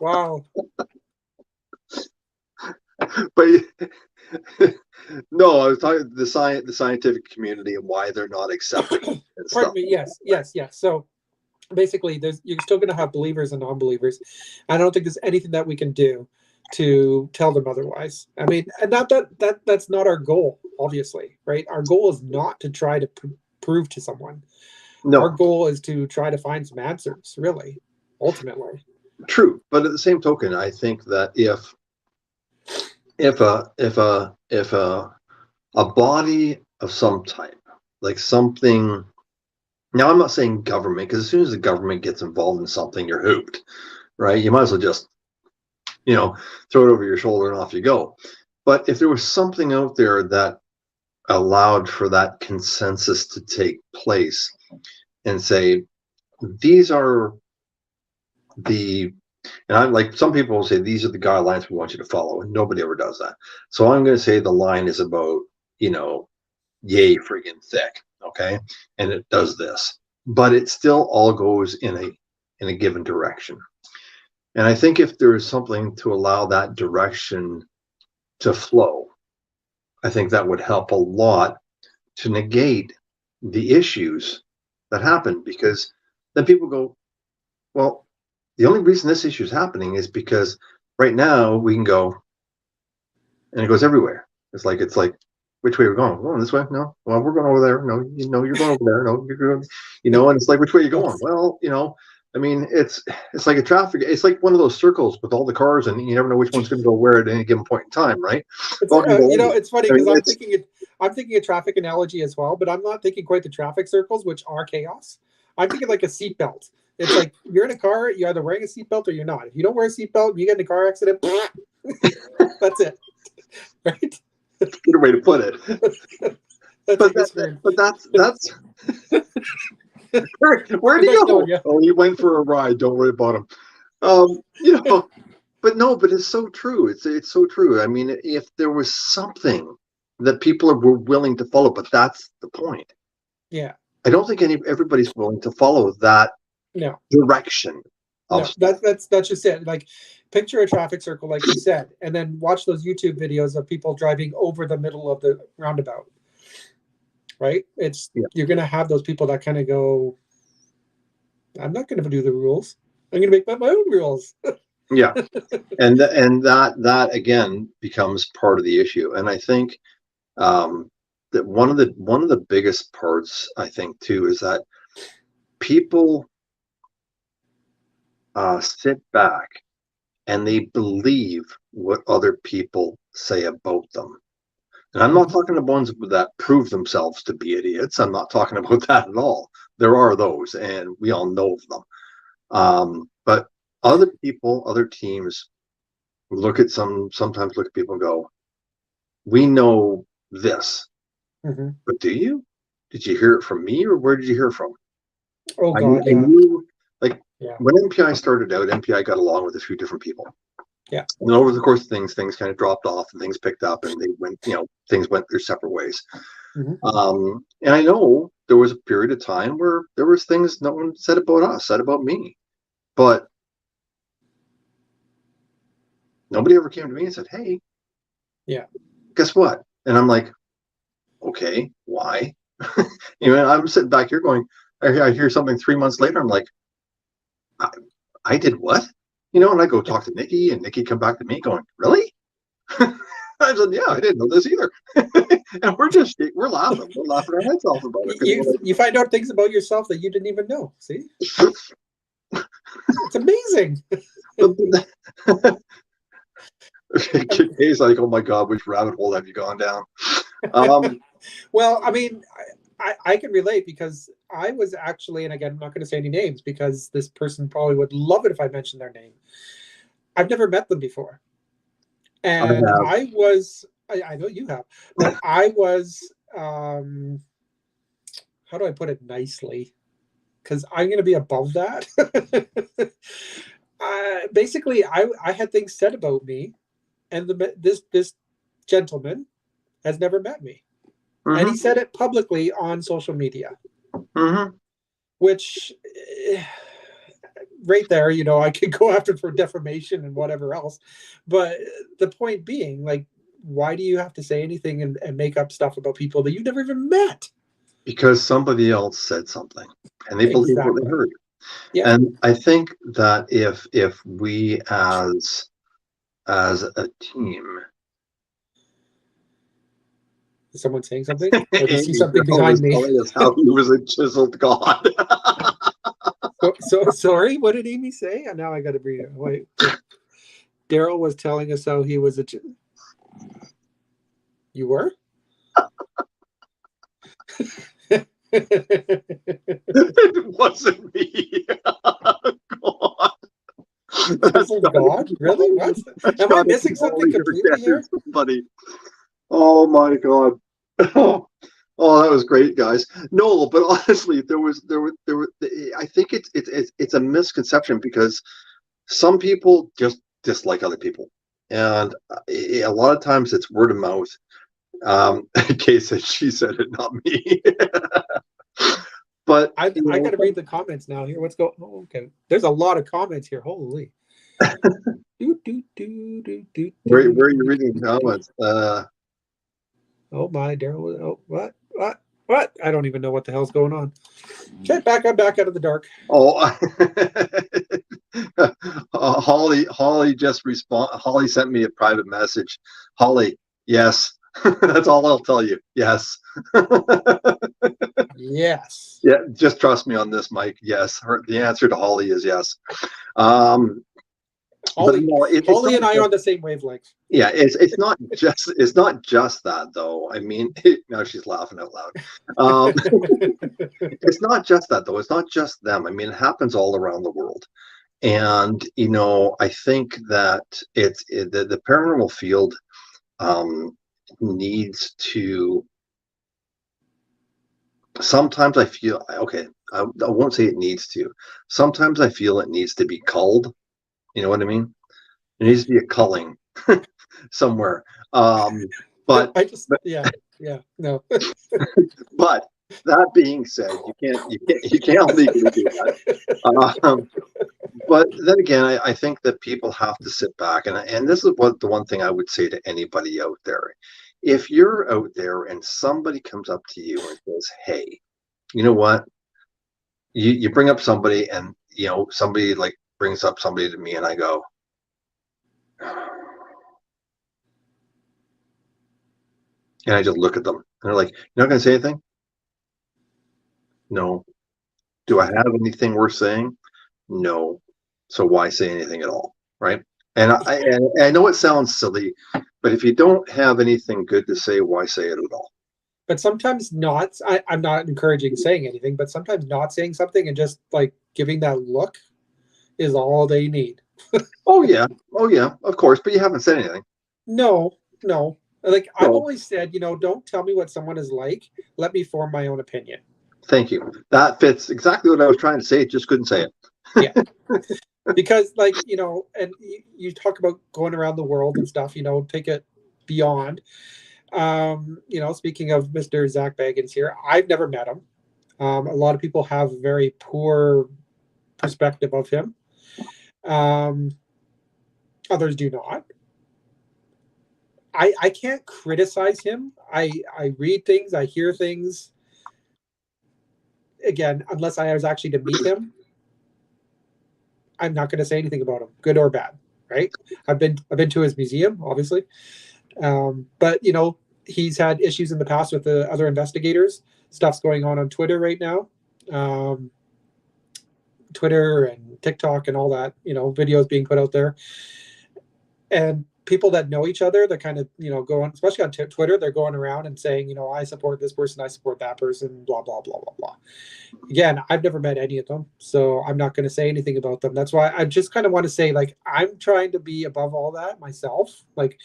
Wow. But no, I was talking the scientific community and why they're not accepting and Pardon stuff me. like Yes, yes, yes. So basically, you're still going to have believers and non-believers. I don't think there's anything that we can do to tell them otherwise. I mean, and not that's not our goal, obviously, right? Our goal is not to try to prove to someone. that. Our No, goal is to try to find some answers, really, ultimately. true. But at the same token, I think that if a body of some type, like something. Now, I'm not saying government, because as soon as the government gets involved in something, you're hooped, right? You might as well just, throw it over your shoulder and off you go. But if there was something out there that allowed for that consensus to take place and say, these are the, and I'm like, some people will say, these are the guidelines we want you to follow, and nobody ever does that. So I'm going to say the line is about, yay friggin' thick, okay? And it does this, but it still all goes in a given direction. And I think if there is something to allow that direction to flow, I think that would help a lot to negate the issues that happen, because then people go, well, the only reason this issue is happening is because right now we can go, and it goes everywhere. It's like which way we're going? Going this way? No. Well, we're going over there. No, you're going over there. No, you're going. And it's like, which way are you going? Yes. Well, I mean, it's like a traffic. It's like one of those circles with all the cars, and you never know which one's going to go where at any given point in time, right? It's Well, can go anywhere. it's funny I because mean, it's I'm thinking a traffic analogy as well, but I'm not thinking quite the traffic circles, which are chaos. I'm thinking like a seatbelt. It's like you're in a car, you're either wearing a seatbelt or you're not. If you don't wear a seatbelt, you get in a car accident. That's it, right? a good way to put it. That's But it. You're screwed. that's where'd I'm he not telling go? you. Oh, he went for a ride. Don't worry about him. Um, you know, but no, but it's so true. It's so true. I mean, if there was something that people were willing to follow, but that's the point. Yeah. I don't think everybody's willing to follow that No. direction of No. stuff. That's just it. Like, picture a traffic circle, like you said, and then watch those YouTube videos of people driving over the middle of the roundabout. Right? Yeah, You're gonna have those people that kind of go, I'm not gonna do the rules. I'm gonna make my own rules. yeah, and that again becomes part of the issue. And I think that one of the biggest parts, I think too, is that people sit back and they believe what other people say about them. And I'm not Mhm. talking about ones that prove themselves to be idiots. I'm not talking about that at all. There are those, and we all know of them. But other people, other teams sometimes look at people and go, we know this, Mhm. but do you? Did you hear it from me, or where did you hear it from? Oh I, God, I yeah, knew, like, yeah, when MPI started out, MPI got along with a few different people. yeah. And over the course of things kind of dropped off and things picked up and they went, things went their separate ways. Mhm. And I know there was a period of time where there was things no one said about us, said about me, but nobody ever came to me and said, "Hey, Yeah. guess what?" And I'm like, "Okay, why?" I'm sitting back here going, I hear something 3 months later. I'm like, I, I did what? And I go talk to Nikki, and Nikki come back to me going, "Really?" I said, "Yeah, I didn't know this either." And we're laughing our heads off about it because You find out things about yourself that you didn't even know. See, like, it's amazing. but Kay's like, "Oh my God, which rabbit hole have you gone down?" Um, Well, I mean, I can relate because I was actually, and again, I'm not going to say any names because this person probably would love it if I mentioned their name. I've never met them before, I and have. I know you have, but I was, how do I put it nicely? Because I'm going to be above that. Basically, I had things said about me, and this gentleman has never met me, and he Hmm. said it publicly on social media, Hmm. which right there, I could go after for defamation and whatever else. But the point being, like, why do you have to say anything and make up stuff about people that you never even met? Because somebody else said something, and they believe what they Exactly. heard. Yeah. And I think that if we as a team, Is someone saying something? Or do you see Amy something Girl behind was me? telling us how he was a chiseled god. So sorry. What did Amy say? And now I got to read it. Wait. Daryl was telling us how he was You were? It wasn't me. God. That's Chiseled gotta God? be Really? Holly. What? That's Am I gotta be missing something Holly completely or here? somebody. Oh my God. Oh, oh, that was great, guys. No, but honestly, there was. I think it's a misconception because some people just dislike other people, and a lot of times it's word of mouth. Kay said she said it, not me. But I got to read the comments now. Here, what's going? Oh, okay, there's a lot of comments here. Holy. Do, do, do, do, do, do, where are you do, reading the do. comments? Oh my, Daryl. Oh, what? I don't even know what the hell's going on. Okay, I'm back out of the dark. Oh, Holly just respond. Holly sent me a private message. Holly, yes, that's all I'll tell you. Yes. Yes. Yeah, just trust me on this, Mike. Yes, the answer to Holly is yes. Um, but Holly, no, it's Holly not. and I are on the same wavelength. Yeah, it's not just that, though. I mean, now she's laughing out loud. Um, it's not just that, though. It's not just them. I mean, it happens all around the world. And I think that the paranormal field um, needs to. Sometimes I feel okay. I won't say it needs to. Sometimes I feel it needs to be culled. You know what I mean? There needs to be a culling somewhere. Um, but I just, but yeah, no. but that being said, you can't legally do that. But then again, I think that people have to sit back, and this is what the one thing I would say to anybody out there. If you're out there and somebody comes up to you and says, "Hey, you know what?" You bring up somebody, and somebody like brings up somebody to me, and I go, and I just look at them, and they're like, "You're not going to say anything?" No. Do I have anything worth saying? No. So why say anything at all, right? And I know it sounds silly, but if you don't have anything good to say, why say it at all? But sometimes not. I'm not encouraging saying anything, but sometimes not saying something and just like giving that look is all they need. Oh yeah, oh yeah, of course, but you haven't said anything. No, no. Like I've So always said, don't tell me what someone is like. Let me form my own opinion. thank you. That fits exactly what I was trying to say. Just couldn't say it. Yeah. Because like, and you talk about going around the world and stuff, take it beyond. Speaking of Mr. Zach Baggins here, I've never met him. A lot of people have a very poor perspective of him. Um, Others do not. I can't criticize him. I read things, I hear things. Again, unless I was actually to meet him, I'm not going to say anything about him, good or bad. Right? I've been to his museum, obviously, but he's had issues in the past with the other investigators. Stuff's going on Twitter right now. Um, Twitter and TikTok and all that, videos being put out there. And people that know each other, they're kind of, going, especially on Twitter, they're going around and saying, I support this person, I support that person, blah, blah, blah, blah, blah. Again, I've never met any of them, so I'm not going to say anything about them. That's why I just kind of want to say, like, I'm trying to be above all that myself. Like,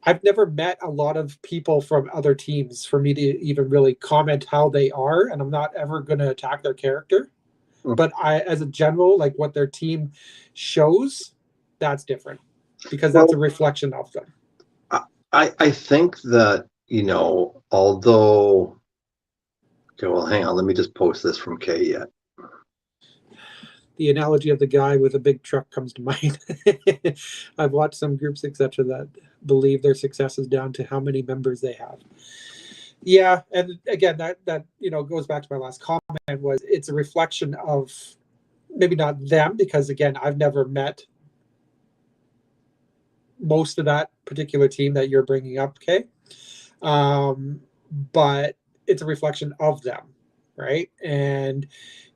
I've never met a lot of people from other teams for me to even really comment how they are, and I'm not ever going to attack their character. But as a general, like what their team shows, that's different because that's a Well, reflection of them. I think that, although, okay, well, hang on, let me just post this from Kay yet. The analogy of the guy with a big truck comes to mind. I've watched some groups, etc., that believe their success is down to how many members they have. Yeah, and again, that goes back to my last comment. Was it's a reflection of maybe not them, because again, I've never met most of that particular team that you're bringing up, okay? But it's a reflection of them, right? And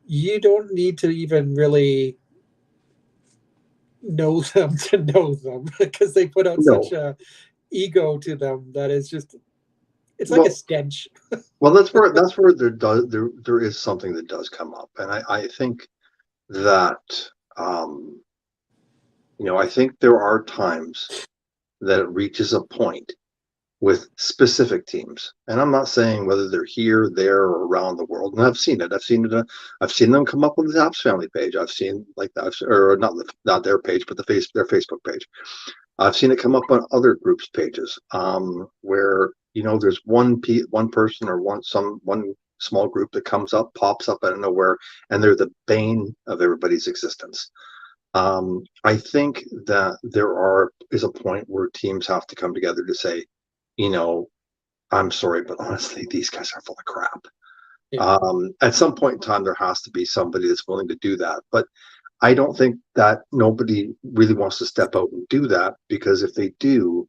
you don't need to even really know them to know them because they put out such No. a ego to them that is just, it's like a Well, stench. well, that's where there is something that does come up, and I think that um, I think there are times that it reaches a point with specific teams, and I'm not saying whether they're here, there, or around the world. And I've seen it. I've seen them come up with the Apps family page. I've seen like that, or not their page, but their Facebook page. I've seen it come up on other groups' pages, where there's one person or one small group that comes up, pops up out of nowhere, and they're the bane of everybody's existence. I think that is a point where teams have to come together to say, you know, I'm sorry, but honestly, these guys are full of crap. Yeah. At some point in time, there has to be somebody that's willing to do that. But I don't think that nobody really wants to step out and do that, because if they do,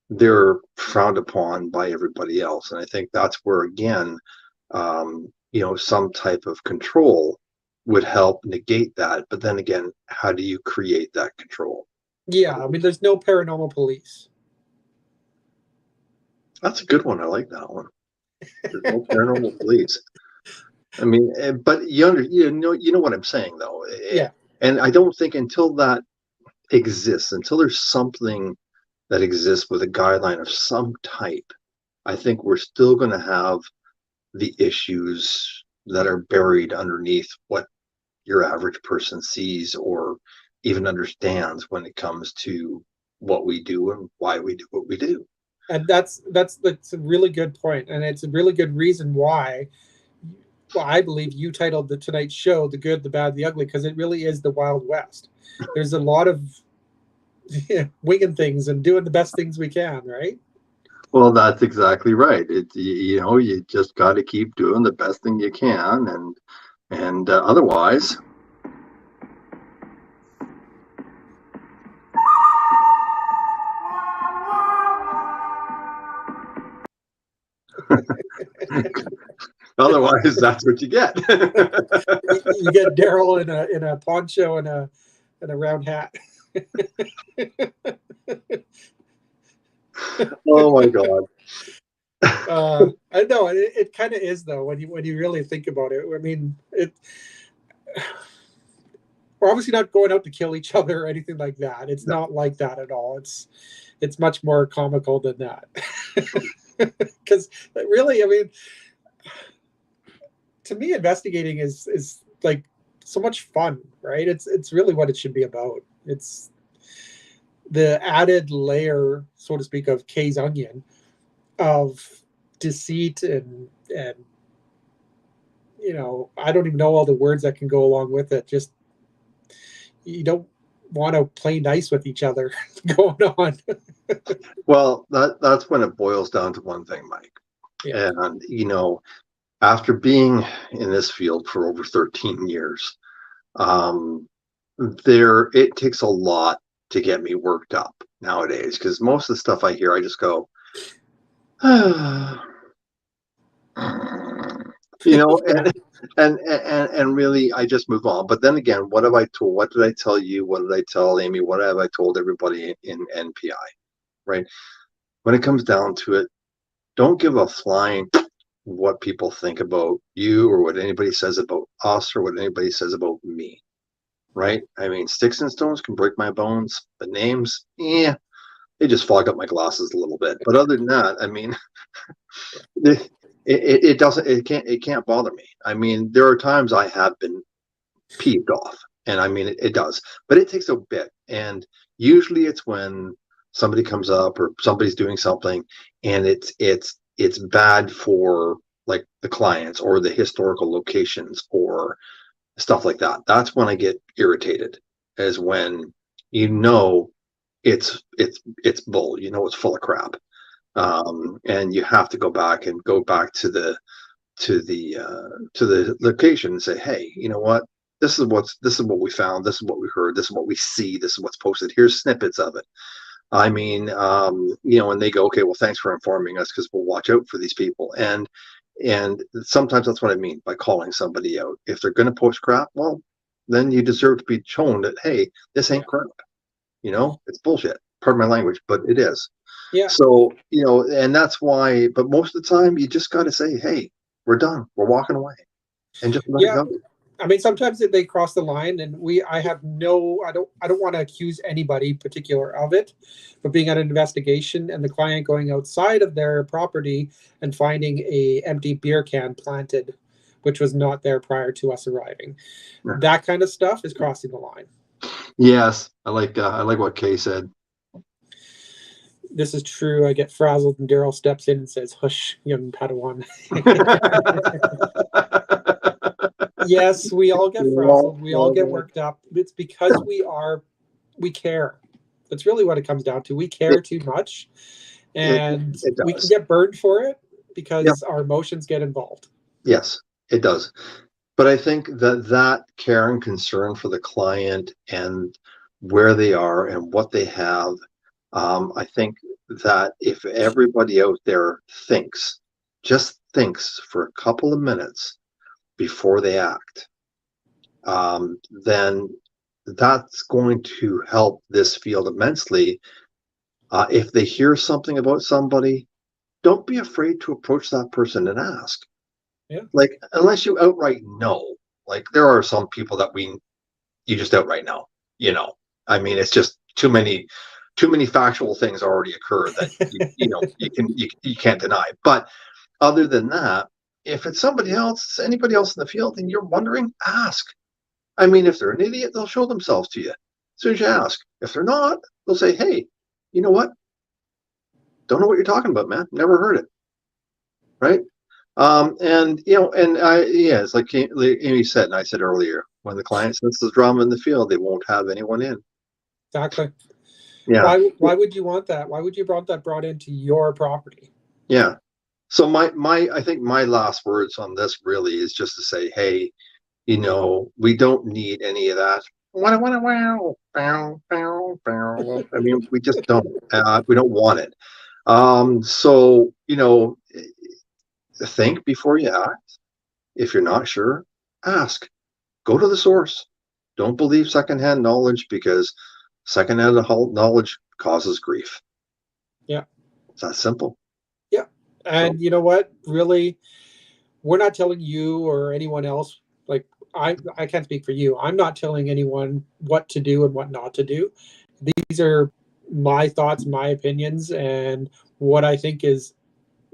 they're frowned upon by everybody else. And I think that's where, again, some type of control would help negate that. But then again, how do you create that control? Yeah, I mean, there's no paranormal police. That's a good one. I like that one. There's no paranormal police. I mean, but you know what I'm saying, though. Yeah. And I don't think until that exists, until there's something that exists with a guideline of some type, I think we're still going to have the issues that are buried underneath what your average person sees or even understands when it comes to what we do and why we do what we do. And that's a really good point, and it's a really good reason why. Well, I believe you titled the Tonight Show "The Good, the Bad, the Ugly" because it really is the Wild West. There's a lot of winging things and doing the best things we can, right? Well, that's exactly right. You just got to keep doing the best thing you can, and otherwise, Otherwise, that's what you get. You get Daryl in a poncho and a round hat. Oh my God. I know it kind of is though when you really think about it. I mean, we're obviously not going out to kill each other or anything like that. It's No. not like that at all. It's much more comical than that. Because really, I mean, to me, investigating is like so much fun, right? It's really what it should be about. It's the added layer, so to speak, of Kay's onion of deceit and I don't even know all the words that can go along with it. Just you don't want to play nice with each other going on. Well, that's when it boils down to one thing, Mike. Yeah. And after being in this field for over 13 years, it takes a lot to get me worked up nowadays, because most of the stuff I hear, I just go, Yeah. and really I just move on. But then again, what did I tell you? What did I tell Amy? What have I told everybody in NPI? Right? When it comes down to it, don't give a flying what people think about you or what anybody says about us or what anybody says about me. Right? I mean, sticks and stones can break my bones, but names, they just fog up my glasses a little bit. But other than that, I mean, it can't bother me. I mean, there are times I have been peeved off, and I mean it does, but it takes a bit. And usually it's when somebody comes up or somebody's doing something, and it's bad for like the clients or the historical locations or stuff like that. That's when I get irritated, is when it's bull, it's full of crap. And you have to go back to the location and say, hey, you know what? This is what we found. This is what we heard. This is what we see. This is what's posted. Here's snippets of it. I mean, and they go, okay, well, thanks for informing us because we'll watch out for these people. And sometimes that's what I mean by calling somebody out. If they're going to post crap, well, then you deserve to be shown that, hey, this ain't crap. It's bullshit. Pardon my language, but it is. Yeah. So, and that's why, but most of the time you just got to say, hey, we're done. We're walking away and just let it Yeah. go. I mean, sometimes they cross the line, and I don't want to accuse anybody particular of it, but being at an investigation and the client going outside of their property and finding a empty beer can planted, which was not there prior to us arriving, that kind of stuff is crossing the line. Yes, I like what Kay said. This is true. I get frazzled, and Daryl steps in and says, "Hush, young Padawan." Yes, we all get frazzled. We all get worked up. It's because we care. That's really what it comes down to. We care too much, and we can get burned for it because our emotions get involved. Yes, it does. But I think that care and concern for the client and where they are and what they have, I think that if everybody out there just thinks for a couple of minutes before they act, then that's going to help this field immensely. If they hear something about somebody, don't be afraid to approach that person and ask. Yeah. Like, unless you outright know, like there are some people that you just outright know, I mean, it's just too many factual things already occur that you can't deny. But other than that, if it's anybody else in the field and you're wondering, ask. I mean, if they're an idiot, they'll show themselves to you as soon as you ask. If they're not, they'll say, hey, you know what? Don't know what you're talking about, man. Never heard it. Right? It's like Amy said, and I said earlier, when the client senses drama in the field, they won't have anyone in. Exactly. Yeah. Why would you want that? Why would you want that brought into your property? Yeah. So I think my last words on this really is just to say, hey, we don't need any of that. I mean, we just don't. We don't want it. So think before you act. If you're not sure, ask. Go to the source. Don't believe secondhand knowledge, because secondhand knowledge causes grief. Yeah. It's that simple. Yeah. So, And you know what? Really, we're not telling you or anyone else, like, I can't speak for you. I'm not telling anyone what to do and what not to do. These are my thoughts, my opinions, and what I think is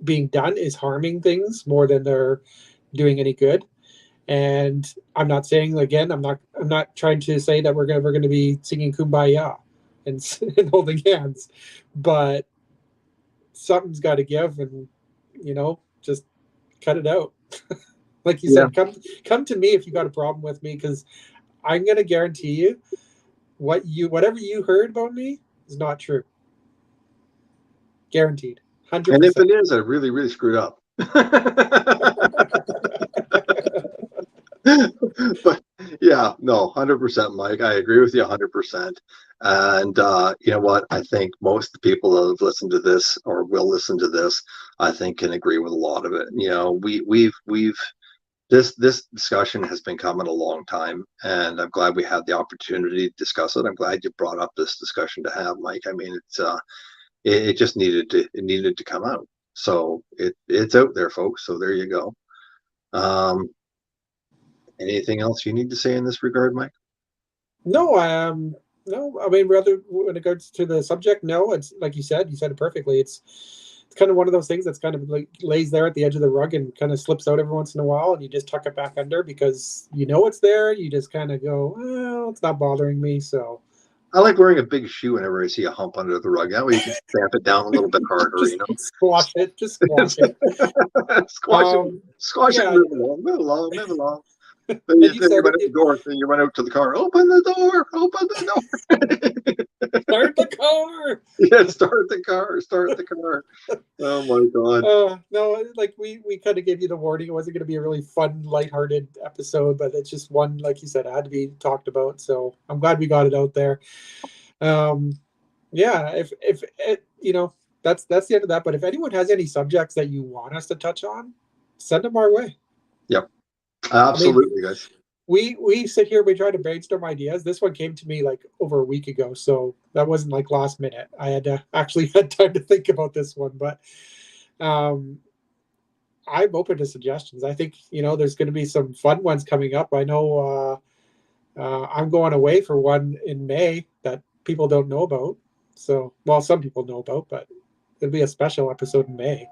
being done is harming things more than they're doing any good. And I'm not saying, again, I'm not trying to say that we're gonna be singing kumbaya and, and holding hands, but something's got to give, and just cut it out. Like you yeah. said, come to me if you got a problem with me, because I'm gonna guarantee you whatever you heard about me is not true. Guaranteed. And if 100%. it is, I really, really screwed up. But yeah, no, 100%, Mike. I agree with you 100%. And you know what? I think most of the people that have listened to this or will listen to this, I think, can agree with a lot of it. We've this discussion has been coming a long time, and I'm glad we had the opportunity to discuss it. I'm glad you brought up this discussion to have, Mike. I mean, it just needed to come out. So it's out there, folks. So there you go. Um, Anything else you need to say in this regard, Mike? No, no. I mean, rather when it goes to the subject, no. It's like you said it perfectly. It's kind of one of those things that's kind of like lays there at the edge of the rug and kind of slips out every once in a while, and you just tuck it back under because you know it's there. You just kind of go, well, it's not bothering me, so I like wearing a big shoe whenever I see a hump under the rug. That way you can stamp it down a little bit harder, just squash it. Just squash it. Squash it, Yeah, move along, move along, move along. Then and you, you then you said run it. out the door. Then you run out to the car. Open the door. Open the door. Start the car. Yeah, start the car. Start the car. Oh my God. No, like we kind of gave you the warning. It wasn't going to be a really fun, lighthearted episode, but it's just one, like you said, it had to be talked about. So I'm glad we got it out there. Um, yeah, if it, that's the end of that. But if anyone has any subjects that you want us to touch on, send them our way. Yep. I mean, Absolutely, guys. we sit here, we try to brainstorm ideas. This one came to me like over a week ago, so that wasn't like last minute. I had to actually had time to think about this one, but um, I'm open to suggestions. I think there's going to be some fun ones coming up. I know I'm going away for one in May that people don't know about. So, well, some people know about, but it'll be a special episode in May.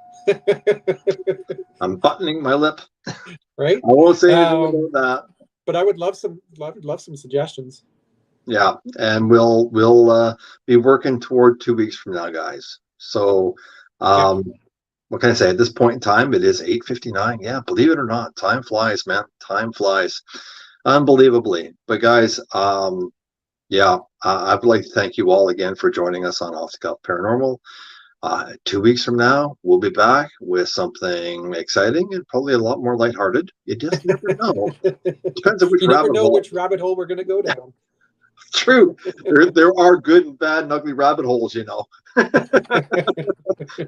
I'm buttoning my lip. Right? I won't say anything about that. But I would love some suggestions. Yeah, and we'll be working toward 2 weeks from now, guys. So, Yeah. what can I say? At this point in time, it is 8:59. Yeah, believe it or not, time flies, man. Time flies, unbelievably. But guys, yeah, I'd like to thank you all again for joining us on Off the Cuff Paranormal. 2 weeks from now, we'll be back with something exciting and probably a lot more lighthearted. You just never know. Depends on which You never rabbit know hole. which rabbit hole we're going to go down. True. There are good and bad and ugly rabbit holes, and a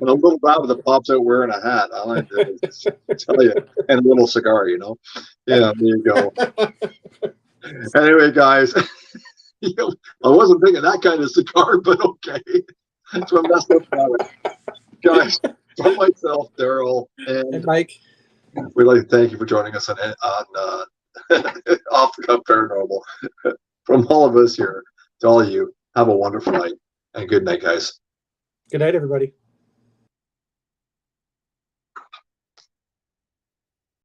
little rabbit that pops out wearing a hat. I like to tell you, and a little cigar. Yeah, there you go. Anyway, guys, I wasn't thinking that kind of cigar, but okay. That's what messed up about it. Guys, from myself, Daryl, and Mike, we'd like to thank you for joining us on Off the Cuff Paranormal. From all of us here to all of you, have a wonderful night and good night, guys. good night, everybody.